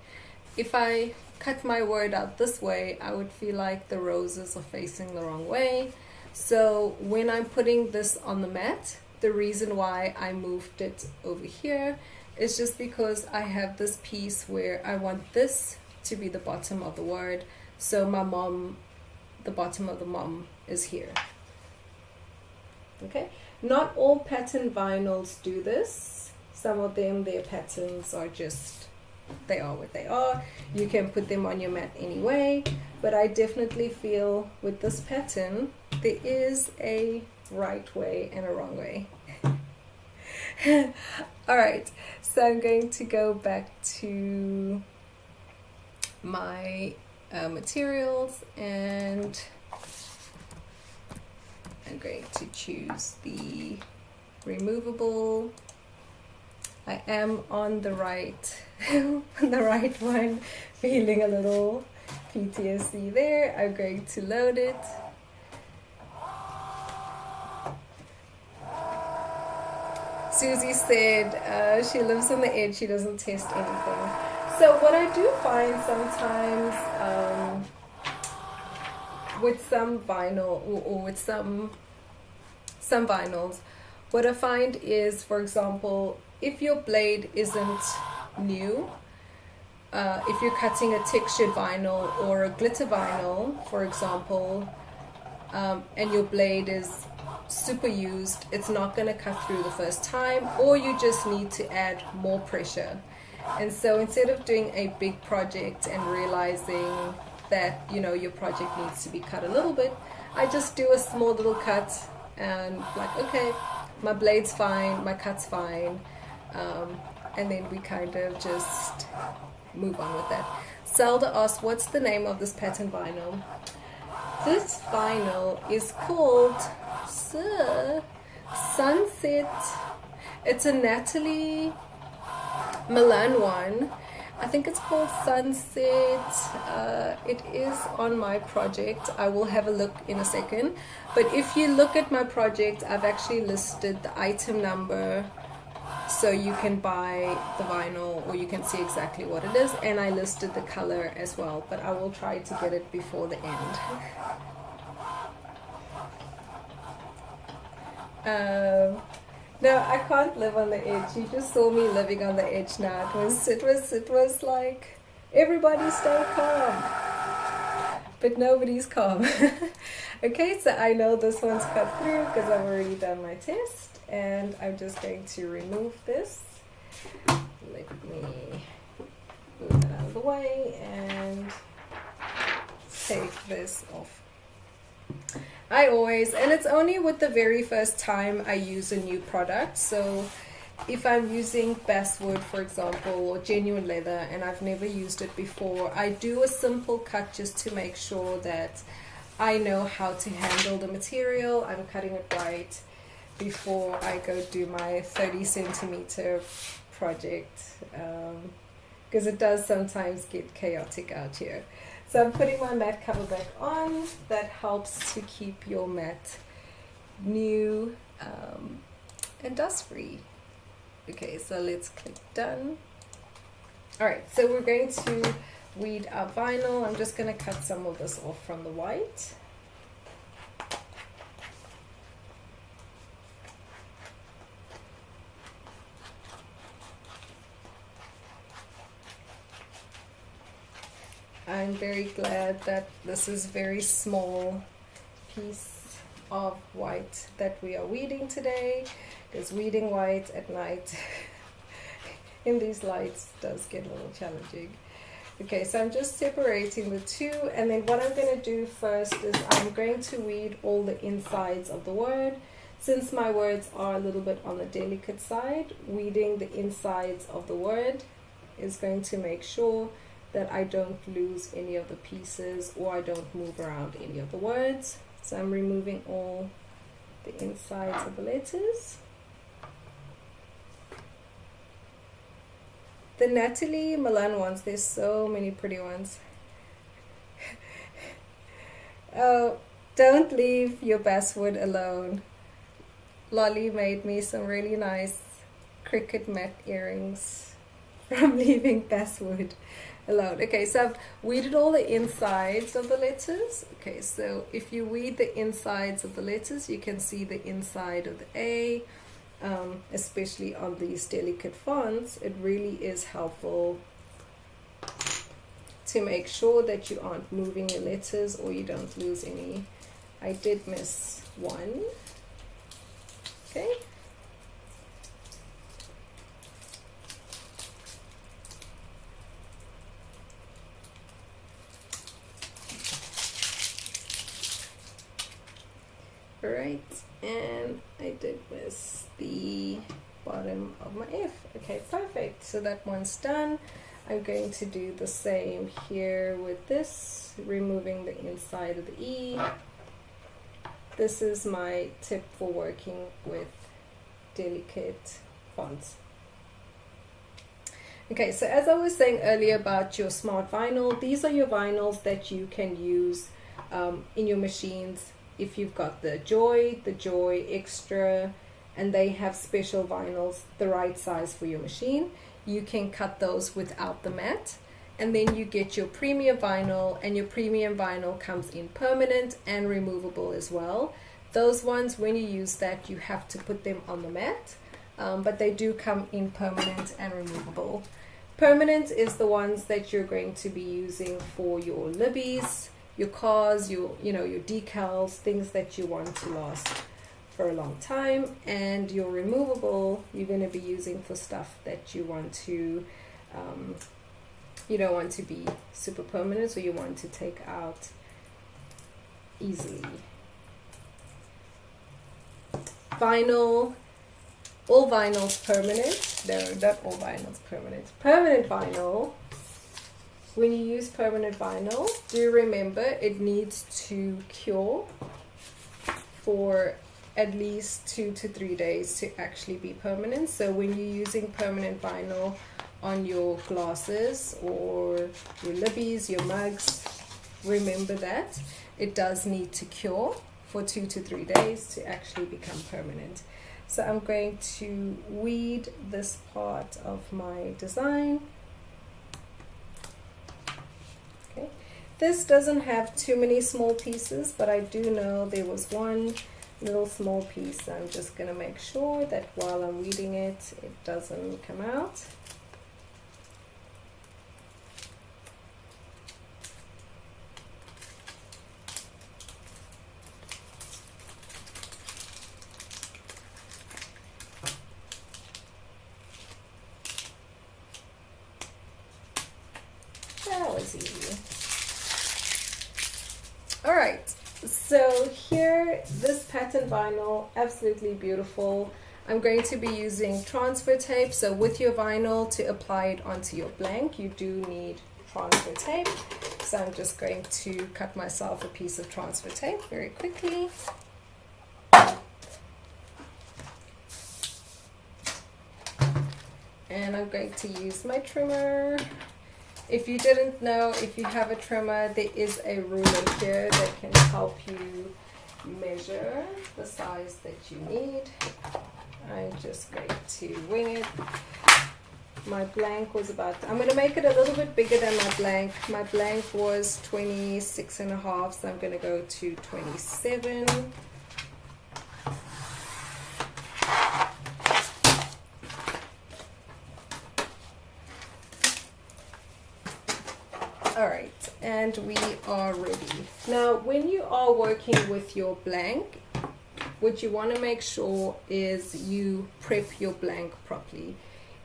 [SPEAKER 1] If I cut my word out this way, I would feel like the roses are facing the wrong way. So when I'm putting this on the mat, the reason why I moved it over here is just because I have this piece where I want this to be the bottom of the word. So my mom, the bottom of the mom is here. Okay, not all pattern vinyls do this. Some of them, their patterns are just, they are what they are. You can put them on your mat anyway, but I definitely feel with this pattern, there is a right way and a wrong way. All right, so I'm going to go back to my materials, and I'm going to choose the removable. I am on the right the right one, feeling a little PTSD there. I'm going to load it. Susie said she lives on the edge, she doesn't test anything. So what I do find sometimes with some vinyl or with some vinyls, what I find is, for example, if your blade isn't new, if you're cutting a textured vinyl or a glitter vinyl, for example, and your blade is super used, it's not going to cut through the first time, or you just need to add more pressure. And so instead of doing a big project and realizing that, you know, your project needs to be cut a little bit, I just do a small little cut and like, okay, my blade's fine, my cut's fine, and then we kind of just move on with that. Zelda asked, what's the name of this pattern vinyl? This vinyl is called Sunset. It's a Natalie Milan one. I think it's called Sunset. It is on my project. I will have a look in a second. But if you look at my project, I've actually listed the item number so you can buy the vinyl or you can see exactly what it is. And I listed the color as well, but I will try to get it before the end. No, I can't live on the edge. You just saw me living on the edge now. It was like everybody stay calm, but nobody's calm. Okay, so I know this one's cut through because I've already done my test, and I'm just going to remove this. Let me move it out of the way and take this off. I always, and it's only with the very first time I use a new product. So if I'm using basswood, for example, or genuine leather, and I've never used it before, I do a simple cut just to make sure that I know how to handle the material. I'm cutting it right before I go do my 30 centimeter project, because it does sometimes get chaotic out here. So I'm putting my mat cover back on. That helps to keep your mat new and dust free. Okay, so let's click done. All right, so we're going to weed our vinyl. I'm just going to cut some of this off from the white. I'm very glad that this is a very small piece of white that we are weeding today, because weeding white at night in these lights does get a little challenging. Okay, so I'm just separating the two, and then what I'm going to do first is I'm going to weed all the insides of the word. Since my words are a little bit on the delicate side, weeding the insides of the word is going to make sure that I don't lose any of the pieces or I don't move around any of the words. So I'm removing all the insides of the letters. The Natalie Milan ones, there's so many pretty ones. Oh, don't leave your basswood alone. Lolly made me some really nice Cricut matte earrings from leaving basswood alone. Okay, so I've weeded all the insides of the letters. Okay, so if you weed the insides of the letters, you can see the inside of the A. Especially on these delicate fonts, it really is helpful to make sure that you aren't moving your letters or you don't lose any. I did miss one. Okay. All right, and I did miss the bottom of my F. Okay, perfect. So that one's done. I'm going to do the same here with this, removing the inside of the E. This is my tip for working with delicate fonts. Okay, so as I was saying earlier about your smart vinyl, these are your vinyls that you can use in your machines. If you've got the Joy, Xtra, and they have special vinyls, the right size for your machine, you can cut those without the mat. And then you get your premium vinyl, and your premium vinyl comes in permanent and removable as well. Those ones, when you use that, you have to put them on the mat, but they do come in permanent and removable. Permanent is the ones that you're going to be using for your libbies, your cars, your decals, things that you want to last for a long time. And your removable, you're going to be using for stuff that you want to you don't want to be super permanent, so you want to take out easily. Vinyl, all vinyls permanent. No, not all vinyls permanent. Permanent vinyl, when you use permanent vinyl, do remember it needs to cure for at least 2 to 3 days to actually be permanent. So when you're using permanent vinyl on your glasses or your libbies, your mugs, remember that it does need to cure for 2 to 3 days to actually become permanent. So I'm going to weed this part of my design. Okay, this doesn't have too many small pieces, but I do know there was one little small piece. So I'm just going to make sure that while I'm weeding it, it doesn't come out. That was easy. All right, so here, this pattern vinyl, absolutely beautiful. I'm going to be using transfer tape. So with your vinyl, to apply it onto your blank, you do need transfer tape. So I'm just going to cut myself a piece of transfer tape very quickly. And I'm going to use my trimmer. If you didn't know, if you have a trimmer, there is a ruler here that can help you measure the size that you need. I'm just going to wing it. My blank was I'm going to make it a little bit bigger than my blank. My blank was 26.5, so I'm going to go to 27. All right, and we are ready. Now, when you are working with your blank, what you want to make sure is you prep your blank properly.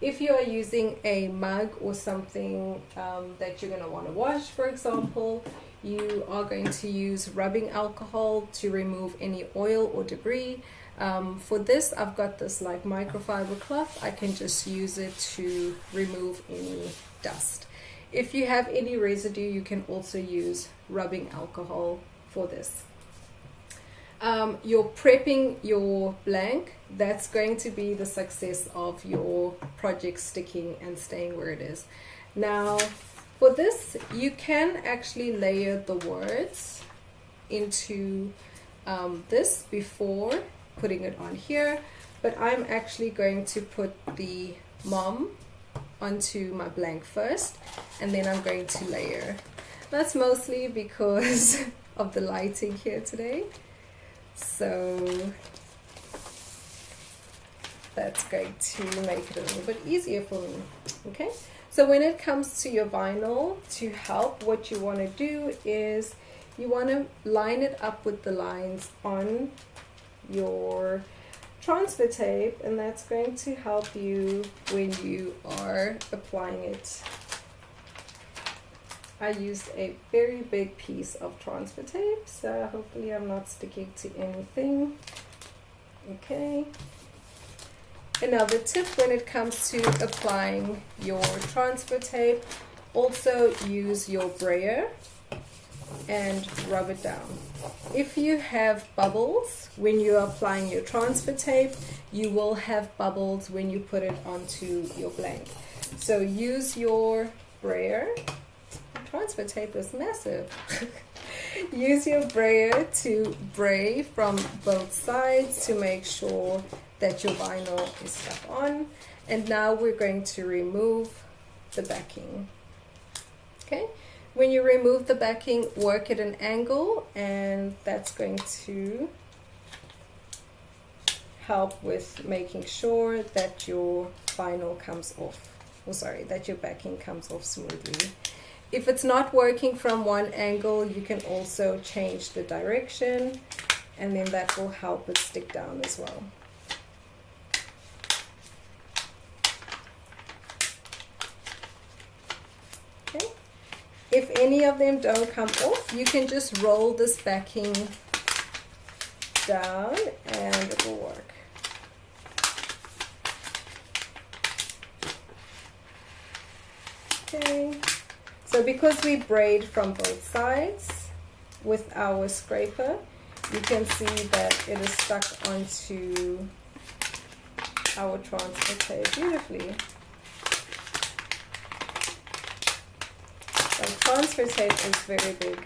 [SPEAKER 1] If you are using a mug or something that you're going to want to wash, for example, you are going to use rubbing alcohol to remove any oil or debris. For this, I've got this like microfiber cloth. I can just use it to remove any dust. If you have any residue, you can also use rubbing alcohol for this. You're prepping your blank. That's going to be the success of your project sticking and staying where it is. Now, for this, you can actually layer the words into this before putting it on here, but I'm actually going to put the mom onto my blank first, and then I'm going to layer. That's mostly because of the lighting here today, so that's going to make it a little bit easier for me. Okay, so when it comes to your vinyl, to help, what you want to do is you want to line it up with the lines on your transfer tape, and that's going to help you when you are applying it. I used a very big piece of transfer tape, so hopefully I'm not sticking to anything. Okay. Another tip when it comes to applying your transfer tape, also use your brayer and rub it down. If you have bubbles when you're applying your transfer tape, you will have bubbles when you put it onto your blank. So use your brayer. Transfer tape is massive. Use your brayer to bray from both sides to make sure that your vinyl is stuck on. And now we're going to remove the backing. Okay, when you remove the backing, work at an angle, and that's going to help with making sure that your vinyl comes off, that your backing comes off smoothly. If it's not working from one angle, you can also change the direction, and then that will help it stick down as well. Okay. If any of them don't come off, you can just roll this backing down and it will work. Okay. So because we braid from both sides with our scraper, you can see that it is stuck onto our transfer tape beautifully. So transfer tape is very big.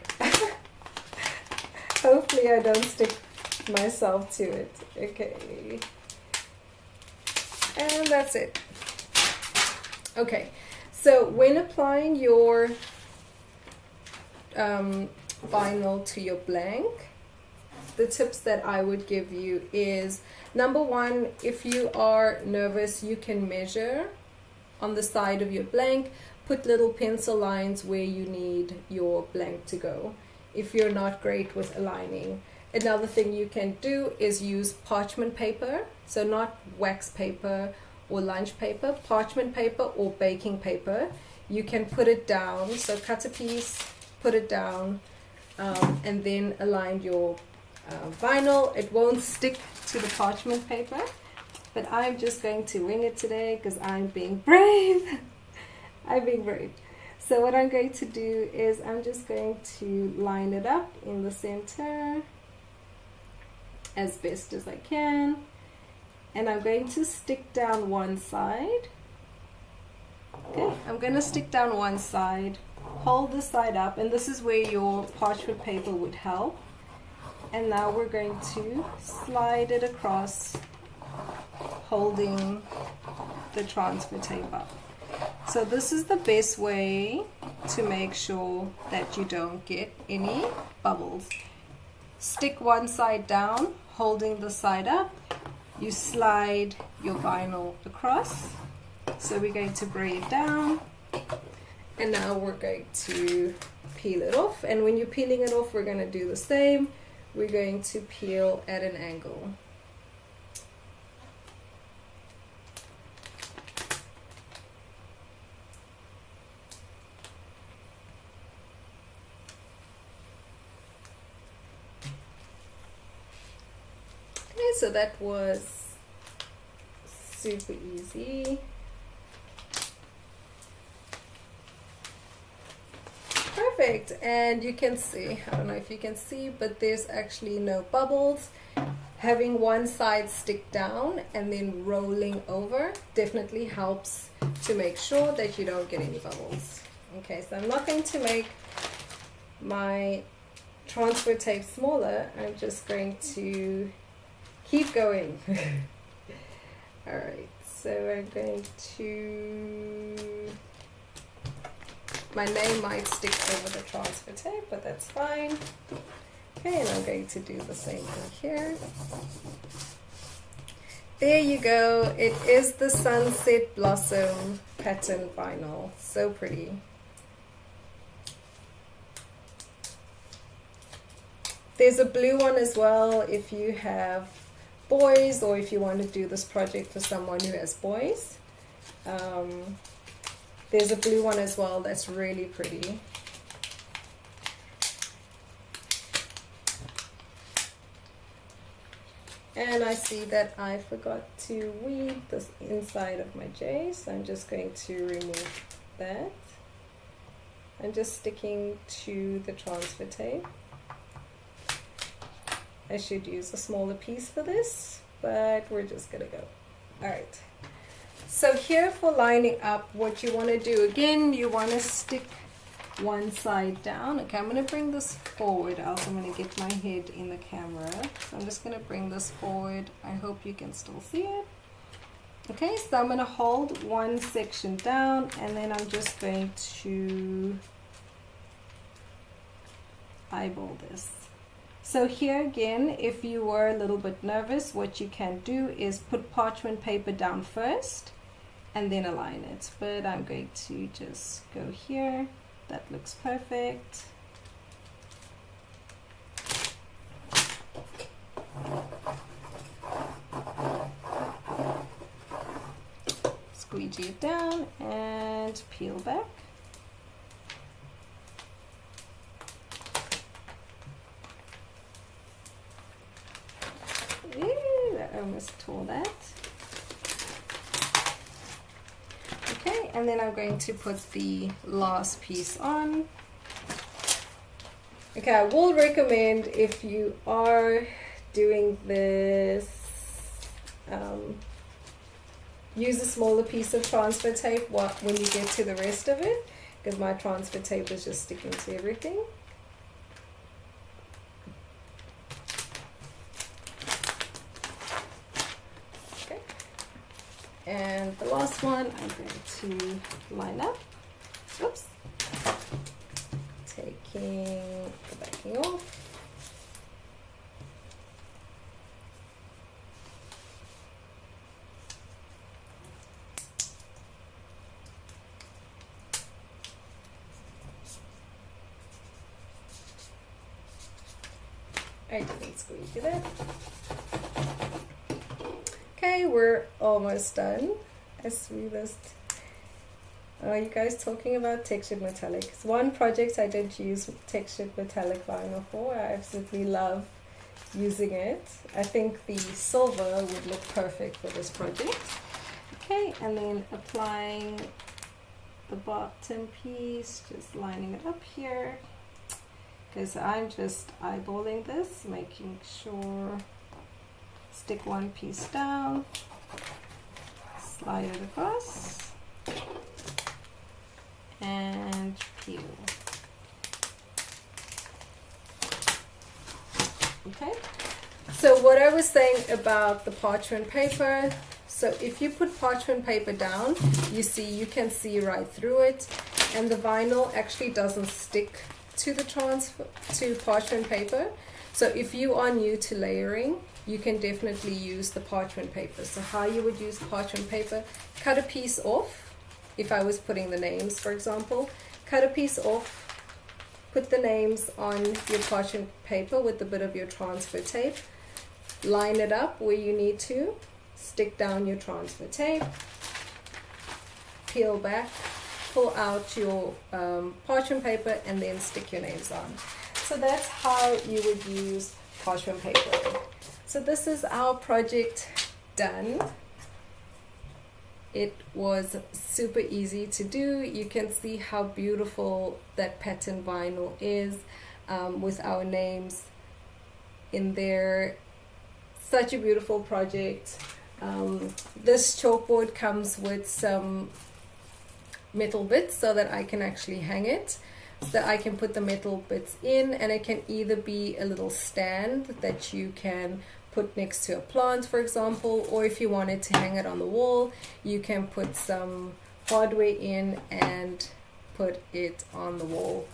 [SPEAKER 1] Hopefully I don't stick myself to it. Okay. And that's it. Okay. So when applying your vinyl to your blank, the tips that I would give you is, number one, if you are nervous, you can measure on the side of your blank, put little pencil lines where you need your blank to go if you're not great with aligning. Another thing you can do is use parchment paper, so not wax paper or lunch paper, parchment paper or baking paper. You can put it down, so cut a piece, put it down, and then align your vinyl. It won't stick to the parchment paper, but I'm just going to wing it today because I'm being brave. I'm being brave. So what I'm going to do is I'm just going to line it up in the center as best as I can. And I'm going to stick down one side. Okay, I'm going to stick down one side, hold the side up, and this is where your parchment paper would help. And now we're going to slide it across, holding the transfer tape up. So this is the best way to make sure that you don't get any bubbles. Stick one side down, holding the side up. You slide your vinyl across. So we're going to braid it down, and now we're going to peel it off. And when you're peeling it off, we're going to do the same. We're going to peel at an angle. so that was super easy. Perfect. And you can see, I don't know if you can see, but there's actually no bubbles. Having one side stick down and then rolling over definitely helps to make sure that you don't get any bubbles. Okay, so I'm not going to make my transfer tape smaller. I'm just going to keep going. All right, so I'm going to, my name might stick over the transfer tape, but that's fine. Okay, and I'm going to do the same thing here. There you go. It is the Sunset Blossom pattern vinyl. So pretty. There's a blue one as well if you have boys, or if you want to do this project for someone who has boys. There's a blue one as well that's really pretty. And I see that I forgot to weed the inside of my J, so I'm just going to remove that. I'm just sticking to the transfer tape. I should use a smaller piece for this, but we're just gonna go. All right. So here for lining up, what you want to do, again, you want to stick one side down. Okay, I'm going to bring this forward, else I'm going to get my head in the camera. So I'm just going to bring this forward. I hope you can still see it. Okay, so I'm going to hold one section down, and then I'm just going to eyeball this. So here again, if you were a little bit nervous, what you can do is put parchment paper down first and then align it. But I'm going to just go here. That looks perfect. Squeegee it down and peel back. I almost tore that. Okay, and then I'm going to put the last piece on. Okay, I will recommend, if you are doing this, use a smaller piece of transfer tape when you get to the rest of it, because my transfer tape is just sticking to everything. And the last one, I'm going to line up. Oops. Taking the backing off. I didn't squeeze it. Okay, we're almost done. As we list, are you guys talking about textured metallic? It's one project I did use textured metallic vinyl for. I absolutely love using it. I think the silver would look perfect for this project. Okay, and then applying the bottom piece, just lining it up here, because I'm just eyeballing this, making sure. Stick one piece down, slide it across, and peel. Okay, so what I was saying about the parchment paper, so if you put parchment paper down, you can see right through it, and the vinyl actually doesn't stick to the parchment paper. So if you are new to layering, you can definitely use the parchment paper. So how you would use parchment paper, cut a piece off. If I was putting the names, for example, cut a piece off, put the names on your parchment paper with a bit of your transfer tape, line it up where you need to, stick down your transfer tape, peel back, pull out your parchment paper, and then stick your names on. So that's how you would use parchment paper. So this is our project done. It was super easy to do. You can see how beautiful that pattern vinyl is, with our names in there. Such a beautiful project. This chalkboard comes with some metal bits so that I can actually hang it, so that I can put the metal bits in, and it can either be a little stand that you can put next to a plant, for example, or if you wanted to hang it on the wall, you can put some hardware in and put it on the wall.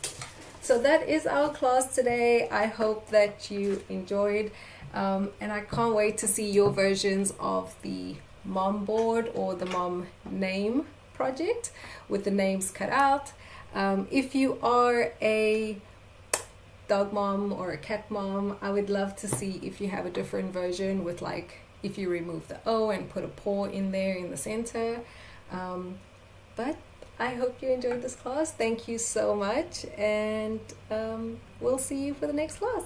[SPEAKER 1] So that is our class today. I hope that you enjoyed, and I can't wait to see your versions of the mom board or the mom name project with the names cut out. If you are a dog mom or a cat mom, I would love to see if you have a different version with, like, if you remove the O and put a paw in there in the center. But I hope you enjoyed this class. Thank you so much, and we'll see you for the next class.